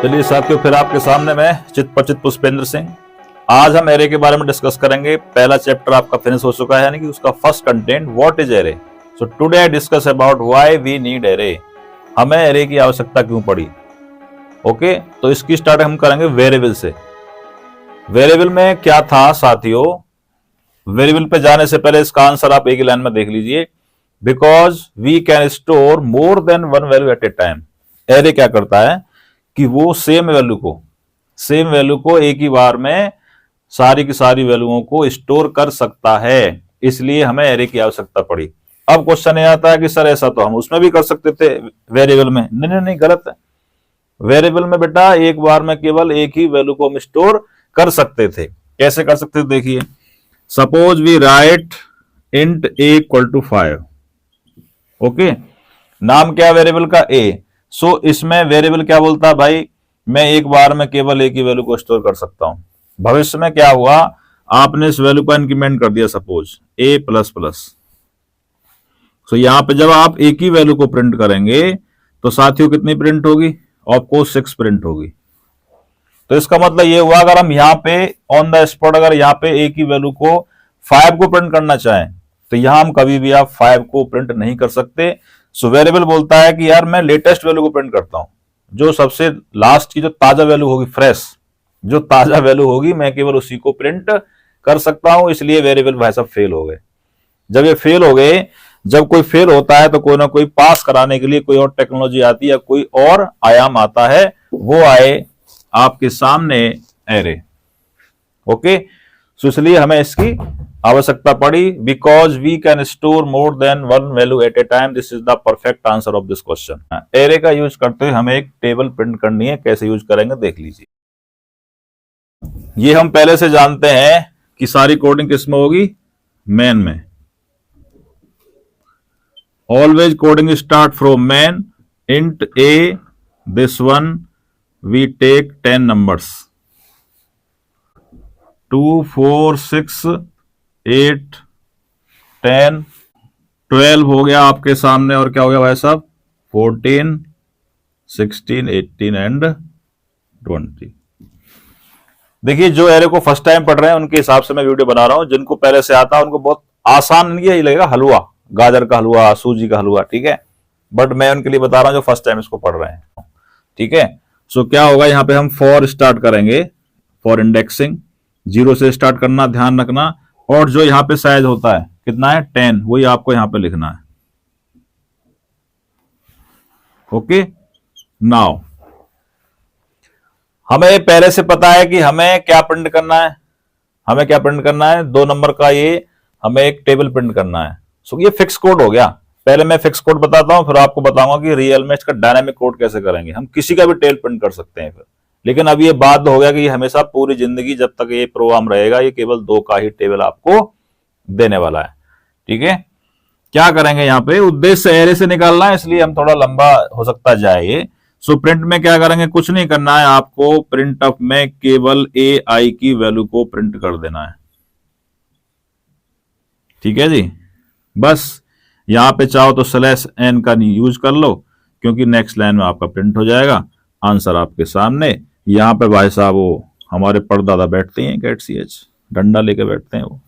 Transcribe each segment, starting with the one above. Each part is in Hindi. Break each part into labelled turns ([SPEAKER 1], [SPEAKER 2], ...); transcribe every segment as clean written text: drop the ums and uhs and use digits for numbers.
[SPEAKER 1] चलिए साथियों, फिर आपके सामने मैं चित पुष्पेंद्र सिंह। आज हम एरे के बारे में डिस्कस करेंगे। पहला चैप्टर आपका फिनिश हो चुका है, यानी कि उसका first content what is array. So today I discuss about why we need array. हमें एरे की आवश्यकता क्यों पड़ी। ओके, तो इसकी स्टार्ट हम करेंगे वेरिएबल से। वेरिएबल में क्या था साथियों, वेरिएबल पे जाने से पहले इसका आंसर आप एक ही लाइन में देख लीजिए। Because we can store more than one value at a time. Array क्या करता है कि वो सेम वैल्यू को एक ही बार में सारी की सारी वैल्यूओं को स्टोर कर सकता है, इसलिए हमें एरे की आवश्यकता पड़ी। अब क्वेश्चन ये आता है कि सर ऐसा तो हम उसमें भी कर सकते थे वेरिएबल में। नहीं, गलत है। वेरिएबल में बेटा एक बार में केवल एक ही वैल्यू को हम स्टोर कर सकते थे। कैसे कर सकते थे देखिए, suppose we write int a equal to 5। Okay, नाम क्या वेरिएबल का ए। सो इसमें वेरिएबल क्या बोलता है भाई, मैं एक बार में केवल एक ही वैल्यू को स्टोर कर सकता हूं। भविष्य में क्या हुआ, आपने इस वैल्यू को इंक्रीमेंट कर दिया, सपोज ए प्लस प्लस। सो यहां पे जब आप एक ही वैल्यू को प्रिंट करेंगे तो साथियों कितनी प्रिंट होगी, आपको 6 प्रिंट होगी। तो इसका मतलब ये हुआ, अगर हम यहाँ पे ऑन द स्पॉट अगर यहाँ पे एक ही वैल्यू को 5 को प्रिंट करना चाहें तो यहां हम कभी भी आप 5 को प्रिंट नहीं कर सकते। सो वेरिएबल बोलता है कि यार मैं लेटेस्ट वैल्यू को प्रिंट करता हूं, जो सबसे लास्ट की जो ताजा वैल्यू होगी, फ्रेश जो ताजा वैल्यू होगी, मैं केवल उसी को प्रिंट कर सकता हूं। इसलिए वेरिएबल भाई साहब फेल हो गए। जब ये फेल हो गए, जब कोई फेल होता है तो कोई ना कोई पास कराने के लिए कोई और टेक्नोलॉजी आती है, कोई और आयाम आता है, वो आए आपके सामने एरे। ओके, सो इसलिए हमें इसकी आवश्यकता पड़ी। Because we can store more than one value at a time. This is the perfect answer of this question. Array का यूज करते हुए हमें एक टेबल प्रिंट करनी है। कैसे यूज करेंगे देख लीजिए। ये हम पहले से जानते हैं कि सारी कोडिंग किसमें होगी, मेन में। Always coding start from main. Int a, this one we take 10 numbers, 2 4 6 8 10 12 हो गया आपके सामने। और क्या हो गया भाई साहब, 14 16 18 एंड 20। देखिए, जो एरे को फर्स्ट टाइम पढ़ रहे हैं उनके हिसाब से मैं वीडियो बना रहा हूं। जिनको पहले से आता है उनको बहुत आसान यही लगेगा, हलवा, गाजर का हलवा, सूजी का हलवा, ठीक है। बट मैं उनके लिए बता रहा हूं जो फर्स्ट टाइम इसको पढ़ रहे हैं, ठीक है। सो क्या होगा, यहां पे हम फॉर स्टार्ट करेंगे, फॉर इंडेक्सिंग। 0 से स्टार्ट करना, ध्यान रखना। और जो यहां पे साइज होता है कितना है, 10, वही आपको यहां पे लिखना है। ओके, नाउ हमें पहले से पता है कि हमें क्या प्रिंट करना है। हमें क्या प्रिंट करना है, 2 नंबर का ये हमें एक टेबल प्रिंट करना है। सो ये फिक्स कोड हो गया। पहले मैं फिक्स कोड बताता हूं, फिर आपको बताऊंगा कि रियल में इसका डायनामिक कोड कैसे करेंगे। हम किसी का भी टेबल प्रिंट कर सकते हैं फिर, लेकिन अब ये बात हो गया कि ये हमेशा पूरी जिंदगी जब तक ये प्रोग्राम रहेगा, ये केवल 2 का ही टेबल आपको देने वाला है, ठीक है। क्या करेंगे यहाँ पे, उद्देश्य एरे से निकालना है, इसलिए हम थोड़ा लंबा हो सकता जाए ये। सो प्रिंट में क्या करेंगे, कुछ नहीं करना है आपको। प्रिंट अप में केवल ए आई की वैल्यू को प्रिंट कर देना है, ठीक है जी। बस यहां पे चाहो तो /n का यूज कर लो, क्योंकि नेक्स्ट लाइन में आपका प्रिंट हो जाएगा। आंसर आपके सामने। यहां पे भाई साहब वो हमारे परदादा बैठते हैं, कैट CH डंडा लेके बैठते हैं, वो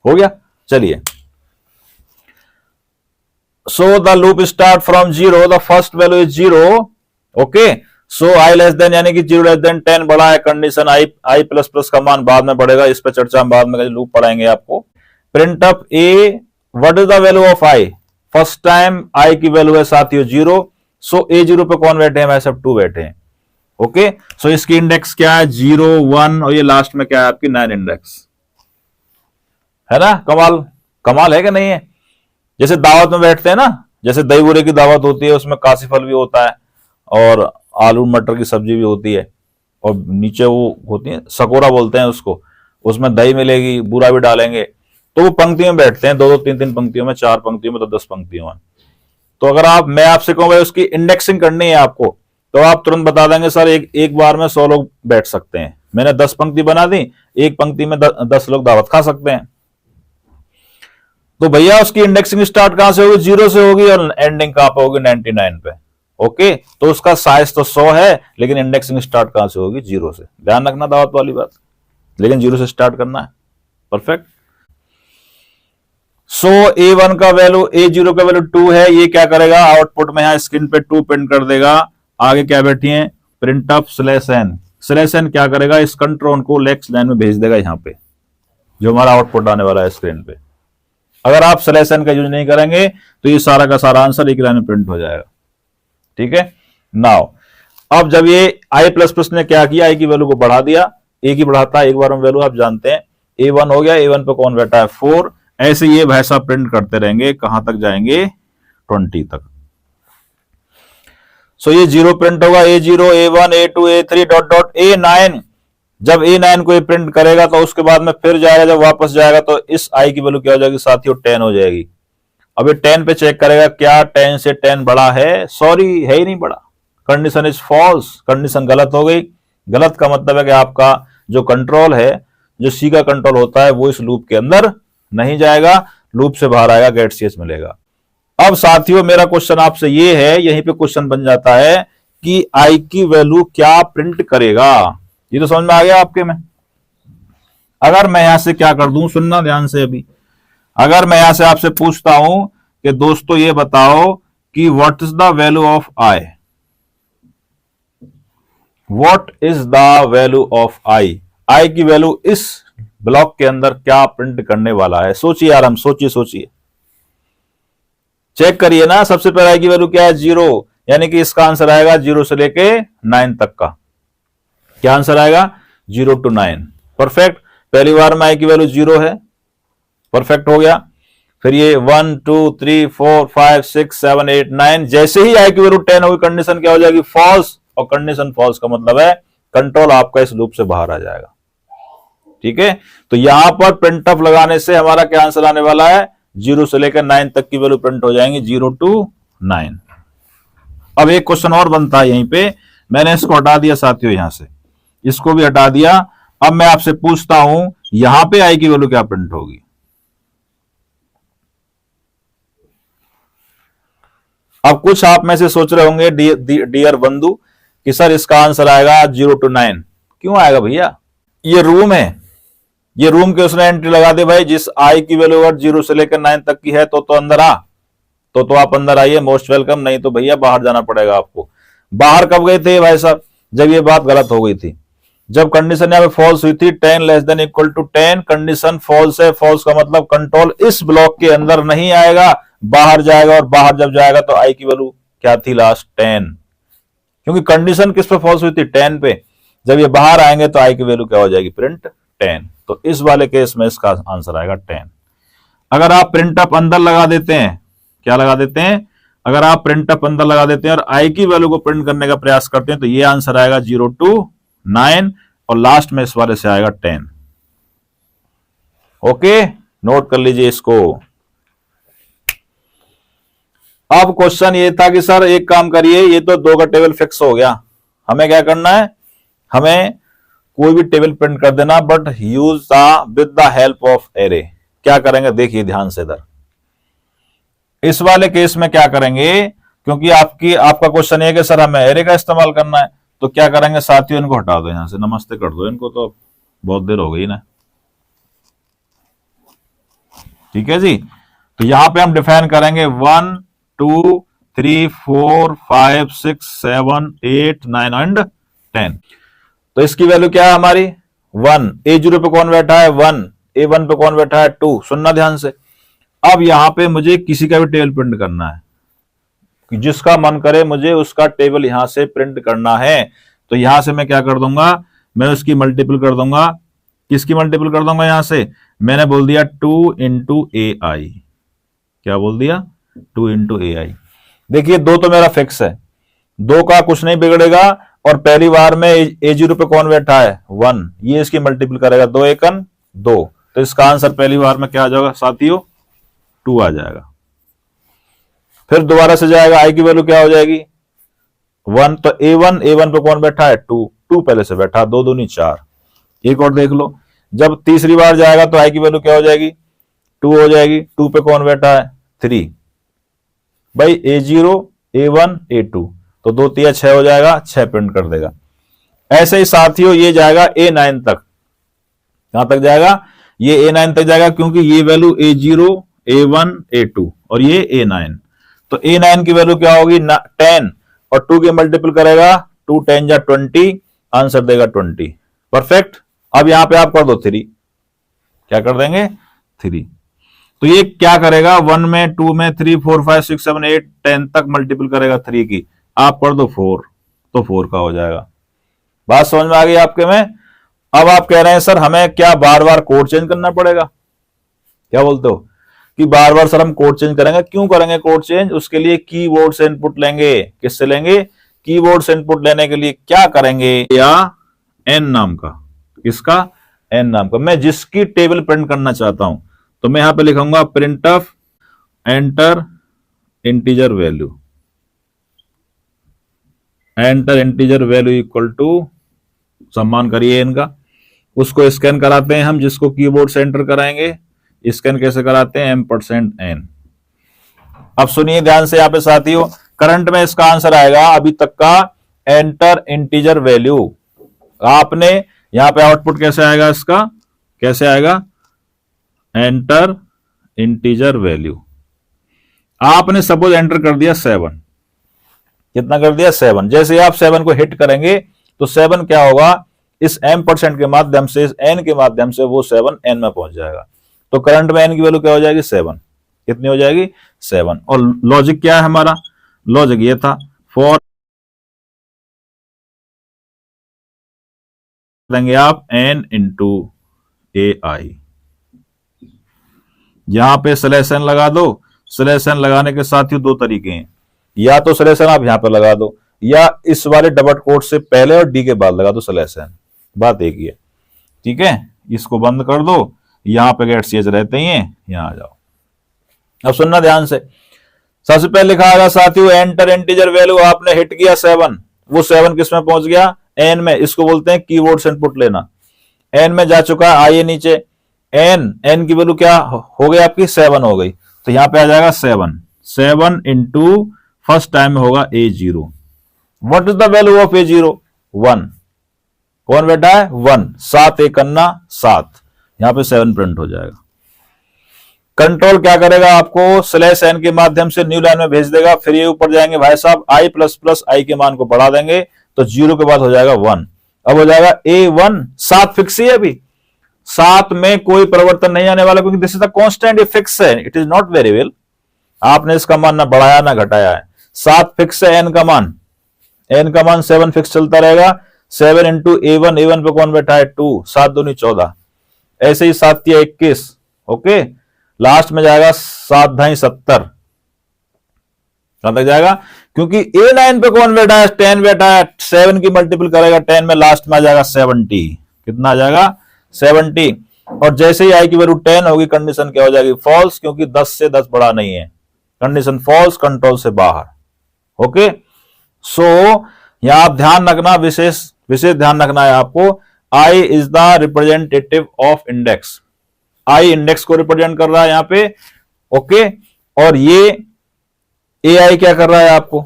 [SPEAKER 1] हो गया। चलिए, so the loop start from 0, the first value is 0। Okay, so i less than, यानी कि 0 लेस देन 10 बड़ा है। कंडीशन i प्लस प्लस का मान बाद में बढ़ेगा, इस पर चर्चा हम बाद में लूप पढ़ाएंगे आपको। Print up A, what is the value of i। First time i की वैल्यू है साथियों 0। सो A0 पे कौन बैठे हैं भाई साहब, 2 बैठे हैं। ओके, सो इसकी इंडेक्स क्या है, 0 1, और ये लास्ट में क्या है आपकी 9 इंडेक्स है ना। कमाल है कि नहीं है। जैसे दावत में बैठते हैं ना, जैसे दही बूरे की दावत होती है, उसमें काशी फल भी होता है और आलू मटर की सब्जी भी होती है, और नीचे वो होती है सकोरा बोलते हैं उसको, उसमें दही मिलेगी, बूरा भी डालेंगे। तो वो पंक्ति में बैठते हैं, 2-2 3-3 पंक्तियों में, 4 पंक्तियों में, तो 10 पंक्तियों में। तो अगर मैं आपसे कहूं भाई उसकी इंडेक्सिंग करनी है आपको, तो आप तुरंत बता देंगे सर एक बार में 100 लोग बैठ सकते हैं। मैंने 10 पंक्ति बना दी, एक पंक्ति में 10 लोग दावत खा सकते हैं। तो भैया उसकी इंडेक्सिंग स्टार्ट कहां से होगी, 0 से होगी, और एंडिंग कहां पे होगी, 99 पे। ओके, तो उसका साइज तो 100 है, लेकिन इंडेक्सिंग स्टार्ट कहां से होगी? 0 से। ध्यान रखना दावत वाली बात, लेकिन 0 से स्टार्ट करना है। परफेक्ट। सो A1 का वैल्यू, A0 का वैल्यू 2 है, ये क्या करेगा? आउटपुट में यहां स्क्रीन पे 2 प्रिंट कर देगा। आगे क्या बैठी है? Print of /n। /n क्या करेगा? इस कंट्रोल को लेक्स लाइन में भेज देगा, यहां पे जो हमारा आउटपुट आने वाला है स्क्रीन पे। अगर आप /n का यूज नहीं करेंगे तो ये सारा का सारा आंसर एक लाइन में प्रिंट हो जाएगा। ठीक है। नाउ अब जब ये i++ ने क्या किया? i की वैल्यू को बढ़ा दिया, a की बढ़ाता है एक बार में वैल्यू, आप जानते हैं। A1 हो गया, A1 पे कौन बैठा है? 4। ऐसे ये भैसा प्रिंट करते रहेंगे, कहां तक जाएंगे? 20 तक। सो ये 0 प्रिंट होगा, A0, A1, A2, A3 dot dot A9। जब A9 को ये प्रिंट करेगा तो उसके बाद में फिर जाएगा, जब वापस जाएगा तो इस i की वैल्यू क्या हो जाएगी साथियों? 10 हो जाएगी। अब ये 10 पे चेक करेगा, क्या 10 से 10 बड़ा है? सॉरी, है ही नहीं बड़ा। कंडीशन इज फॉल्स, कंडीशन गलत हो गई। गलत का मतलब है कि आपका जो कंट्रोल है, जो C का कंट्रोल होता है, वो इस लूप के अंदर नहीं जाएगा, लूप से बाहर आएगा, गेट CS मिलेगा। अब साथियों मेरा क्वेश्चन आपसे ये है, यहीं पे क्वेश्चन बन जाता है कि i की वैल्यू क्या प्रिंट करेगा? ये तो समझ में आ गया आपके में। अगर मैं यहां से क्या कर दूं, सुनना ध्यान से अभी। अगर मैं यहां से आपसे पूछता हूं कि दोस्तों ये बताओ कि what is the value of i, what is the value of i की वैल्यू इस ब्लॉक के अंदर क्या प्रिंट करने वाला है? सोचिए आराम, सोचिए, चेक करिए ना। सबसे पहले i की वैल्यू क्या है? 0, यानी कि इसका आंसर आएगा 0 से लेके 9 तक का। क्या आंसर आएगा? 0 to 9। परफेक्ट। पहली बार में i की वैल्यू 0 है, परफेक्ट हो गया। फिर ये 1 2 3 4 5 6 7 8 9, जैसे ही i की वैल्यू 10 होगी, कंडीशन क्या हो जाएगी? फॉल्स। और कंडीशन फॉल्स का मतलब है कंट्रोल आपका इस लूप से बाहर आ जाएगा। ठीक है। तो यहां पर प्रिंट ऑफ लगाने से हमारा क्या आंसर आने वाला है? 0 से लेकर 9 तक की वैल्यू प्रिंट हो जाएंगी, 0 to 9। अब एक क्वेश्चन और बनता है यहीं पे, मैंने इसको हटा दिया साथियों, यहां से इसको भी हटा दिया। अब मैं आपसे पूछता हूं, यहां पे i की वैल्यू क्या प्रिंट होगी? अब कुछ आप में से सोच रहे होंगे डियर बंधु कि सर इसका आंसर आएगा 0 to 9। क्यों आएगा भैया? ये रूम है, ये रूम के उसने एंट्री लगा दे भाई, जिस i की वैल्यू अगर 0 से लेकर 9 तक की है तो अंदर आ, तो आप अंदर आइए, मोस्ट वेलकम। नहीं तो भैया बाहर जाना पड़ेगा आपको। बाहर कब गए थे भाई साहब? जब ये बात गलत हो गई थी, जब कंडीशन यहाँ पे फॉल्स हुई थी, 10 less than equal to 10, condition false है। फॉल्स का मतलब कंट्रोल इस ब्लॉक के अंदर नहीं आएगा, बाहर जाएगा। और बाहर जब जाएगा तो i की वैल्यू क्या थी? लास्ट 10। क्योंकि कंडीशन किस पे फॉल्स हुई थी? 10 पे। जब ये बाहर आएंगे तो i की वैल्यू क्या हो जाएगी? प्रिंट 10। तो इस वाले केस में इसका आंसर आएगा 10। अगर आप प्रिंट अप अंदर लगा देते हैं, क्या लगा देते हैं? अगर आप प्रिंट अप अंदर लगा देते हैं और i की वैल्यू को प्रिंट करने का प्रयास करते हैं तो ये आंसर आएगा 0 to 9 और लास्ट में इस वाले से आएगा 10। ओके, नोट कर लीजिए इसको। अब क्वेश्चन ये था कि सर एक काम करिए, ये तो 2 का टेबल फिक्स हो गया, हमें क्या करना है? हमें कोई भी टेबल प्रिंट कर देना, but use with the help of array. क्या करेंगे? देखिए ध्यान से इधर। इस वाले केस में क्या करेंगे? क्योंकि आपका क्वेश्चन है कि सर हमें एरे का इस्तेमाल करना है, तो क्या करेंगे साथियों? इनको हटा दो यहां से, नमस्ते कर दो इनको, तो बहुत देर हो गई ना। ठीक है जी। तो यहां पे हम डिफाइन करेंगे 1 2 3 4 5 6 7 8 9 एंड 10। तो इसकी वैल्यू क्या है हमारी? 1। A0 पे कौन बैठा है? 1। A1 पे कौन बैठा है? 2। सुनना ध्यान से। अब यहां पे मुझे किसी का भी टेबल प्रिंट करना है, जिसका मन करे मुझे उसका टेबल यहां से प्रिंट करना है। तो यहां से मैं क्या कर दूंगा? मैं उसकी मल्टीपल कर दूंगा। किसकी मल्टीपल कर दूंगा? यहां से मैंने बोल दिया 2 into AI। क्या बोल दिया? 2 into AI। देखिए 2 तो मेरा फिक्स है, 2 का कुछ नहीं बिगड़ेगा। और पहली बार में A0 पे कौन बैठा है? 1। ये इसकी मल्टीपल करेगा, 2 एकन 2, तो इसका आंसर पहली बार में क्या आ जाएगा साथियों? 2 आ जाएगा। फिर दोबारा से जाएगा, i की वैल्यू क्या हो जाएगी? 1। तो A1 पे कौन बैठा है? 2 पहले से बैठा, 2 दूनी 4। एक और देख लो, जब तीसरी बार जाएगा तो i की वैल्यू क्या हो जाएगी? 2 हो जाएगी। 2 पे कौन बैठा है? 3। भाई A0 A1 A2, तो 2 तिया 6 हो जाएगा, 6 प्रिंट कर देगा। ऐसे ही साथियों ये जाएगा A9 तक। कहां तक जाएगा? ये A9 तक जाएगा, क्योंकि ये वैल्यू A0, A1, A2 और ये A9। तो A9 की वैल्यू क्या होगी? 10 और 2 के मल्टीपल करेगा, 2 10 जा 20, आंसर देगा 20। परफेक्ट। अब यहां पे आप कर दो 3, क्या कर देंगे? 3। तो ये क्या करेगा? 1 में, 2 में, 3 4 5 6 7 8 10 तक मल्टीपल करेगा 3 की। आप कर दो 4, तो 4 का हो जाएगा। बात समझ में आ गई आपके में? अब आप कह रहे हैं सर हमें क्या बार बार कोड चेंज करना पड़ेगा? क्या बोलते हो कि बार बार सर हम कोड चेंज करेंगे? क्यों करेंगे कोड चेंज? उसके लिए कीबोर्ड से इनपुट लेंगे। किससे लेंगे? कीबोर्ड से इनपुट लेने के लिए क्या करेंगे? या एन नाम का, किसका? एन नाम का। मैं जिसकी टेबल प्रिंट करना चाहता हूं, तो मैं यहां पे लिखूंगा printf enter integer value, enter integer value equal to, सम्मान करिए इनका, उसको स्कैन कराते हैं हम, जिसको कीबोर्ड से एंटर कराएंगे। स्कैन कैसे कराते हैं? M%N। अब सुनिए ध्यान से यहाँ पे साथियों, करंट में इसका आंसर आएगा अभी तक का एंटर इंटीजर वैल्यू। आपने यहां पे आउटपुट कैसे आएगा इसका? कैसे आएगा? Enter integer value. आपने सपोज एंटर कर दिया 7। कितना कर दिया? 7। जैसे आप 7 को हिट करेंगे तो 7 क्या होगा? इस M% के माध्यम से, इस N के माध्यम से वो 7 N में पहुंच जाएगा। तो करंट में N की वैल्यू क्या हो जाएगी? 7। कितनी हो जाएगी? 7। और लॉजिक क्या है हमारा? लॉजिक ये था, फॉर देंगे आप N इंटू AI। यहां पे स्लेशन लगा दो। स्लेशन लगाने के साथ ही 2 तरीके हैं, या तो स्लेशन आप यहां पे लगा दो, या इस वाले डबल कोट से पहले और डी के बाद लगा दो स्लेशन। बात एक ही है, ठीक है। इसको बंद कर दो, यहां पे गेट सीएच रहते ही हैं, यहां आ जाओ। अब सुनना ध्यान से। सबसे पहले लिखा आएगा साथियों एंटर इंटीजर वैल्यू। आपने हिट किया 7, वो 7 किस में पहुंच गया? एन में। इसको बोलते हैं कीबोर्ड से इनपुट लेना। एन में जा चुका है, आइए नीचे। एन की वैल्यू क्या हो गई आपकी? 7 हो गई। तो यहां पे आ जाएगा 7 इंटू फर्स्ट टाइम में होगा A0। What is the value of A0? 1। कौन बैठा है? 1। 7 एक अन्ना 7, यहां पे 7 प्रिंट हो जाएगा। कंट्रोल क्या करेगा? आपको स्लैश एन के माध्यम से न्यू लाइन में भेज देगा। फिर ये ऊपर जाएंगे भाई साहब, i प्लस प्लस आई के मान को बढ़ा देंगे, तो 0 के बाद हो जाएगा 1। अब हो जाएगा A1। 7 फिक्स ही है अभी, 7 में कोई परिवर्तन नहीं आने वाला, क्योंकि दिस इज द कांस्टेंट, ये फिक्स है, इट इज नॉट वेरिएबल। आपने इसका मान ना बढ़ाया ना घटाया है। 7 फिक्स है, एन का मान 7 फिक्स चलता रहेगा। 7 इंटू A1, A1 पे कौन बैठा है? 2। 7 दूनी 14, ऐसे ही 7 तिया 21। ओके, लास्ट में जाएगा 7 धाई 70। कहां तक जाएगा? क्योंकि A9 पे कौन बैठा है? 10 बैठा है। 7 की मल्टीपल करेगा 10 में, लास्ट में आ जाएगा 70। कितना आ जाएगा? 70। और जैसे ही आई की वैल्यू 10 होगी, कंडीशन क्या हो जाएगी? फॉल्स, क्योंकि 10 से 10 बड़ा नहीं है। कंडीशन फॉल्स, कंट्रोल से बाहर। ओके, सो यहां आप ध्यान रखना, विशेष ध्यान रखना है आपको। I is the representative of index. I index को रिप्रेजेंट कर रहा है यहां पे। ओके, और ये AI क्या कर रहा है आपको?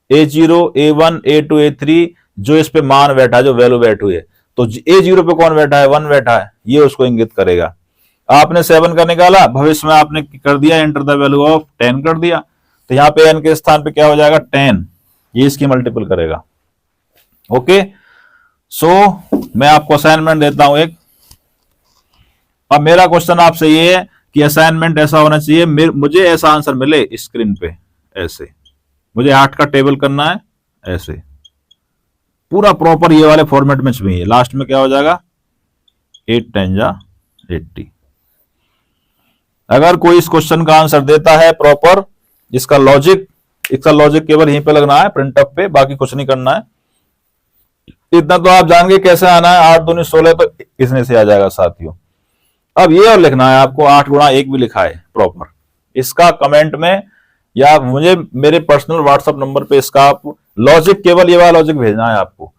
[SPEAKER 1] A0, A1, A2, A3, जो इस पे मान बैठा है, जो वैल्यू बैठी हुई है। तो A0 पे कौन बैठा है? 1 बैठा है, ये उसको इंगित करेगा। आपने 7 का निकाला, भविष्य में आपने कर दिया एंटर द वैल्यू ऑफ 10 कर दिया, तो यहां पे n के स्थान पे क्या हो जाएगा? 10। ये इसकी मल्टीपल करेगा। ओके, सो मैं आपको असाइनमेंट देता हूं एक। अब मेरा क्वेश्चन आपसे ये है कि असाइनमेंट ऐसा होना चाहिए, मुझे ऐसा आंसर मिले स्क्रीन पे, ऐसे। मुझे 8 का टेबल करना है, ऐसे पूरा प्रॉपर ये वाले फॉर्मेट में चाहिए। लास्ट में क्या हो जाएगा? 8 10 जा 80। अगर कोई इस क्वेश्चन का आंसर देता है प्रॉपर, इसका लॉजिक केवल यहीं पे लगना है, प्रिंट अप पे, बाकी कुछ नहीं करना है। इतना तो आप जान गए कैसे आना है। 8 दूनी 16, तो इसमें से आ जाएगा साथियों। अब ये और लिखना है आपको, 8 गुणा 1 भी लिखा है प्रॉपर। इसका कमेंट में या मुझे मेरे पर्सनल व्हाट्सएप नंबर पे इसका आप लॉजिक, केवल ये वाला लॉजिक भेजना है आपको।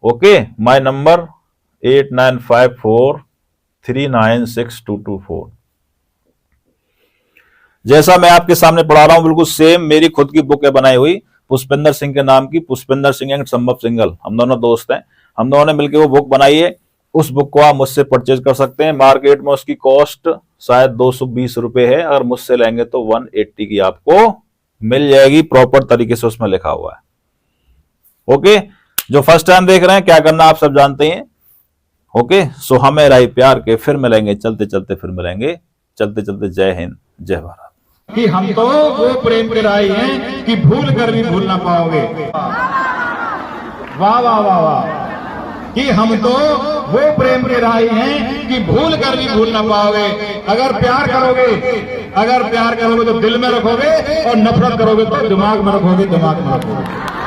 [SPEAKER 1] Okay, my number 8954396224। जैसा मैं आपके सामने पढ़ा रहा हूं, बिल्कुल सेम मेरी खुद की बुक है बनाई हुई, पुष्पेंद्र सिंह के नाम की, पुष्पेंद्र सिंह एंड संभव सिंघल, हम दोनों दोस्त हैं, हम दोनों ने मिलकर वो बुक बनाई है। उस बुक को आप मुझसे परचेज कर सकते हैं। मार्केट में उसकी कॉस्ट शायद 220 रुपए है, अगर मुझसे लेंगे तो 180 की आपको मिल जाएगी, प्रॉपर तरीके से उसमें लिखा हुआ है। ओके, जो फर्स्ट टाइम देख रहे हैं क्या करना आप सब जानते हैं। ओके, सो हमें राही प्यार के, फिर मिलेंगे, चलते चलते फिर मिलेंगे, चलते चलते। जय हिंद, जय भारत।
[SPEAKER 2] कि हम तो वो प्रेम के राही हैं कि भूल कर भी भूल ना पाओगे। वाह वाह वाह वाह। कि हम तो वो प्रेम के राही हैं कि भूल कर भी भूल ना पाओगे। अगर प्यार करोगे तो दिल में रखोगे, और नफरत करोगे तो दिमाग में रखोगे, दिमाग में रखोगे।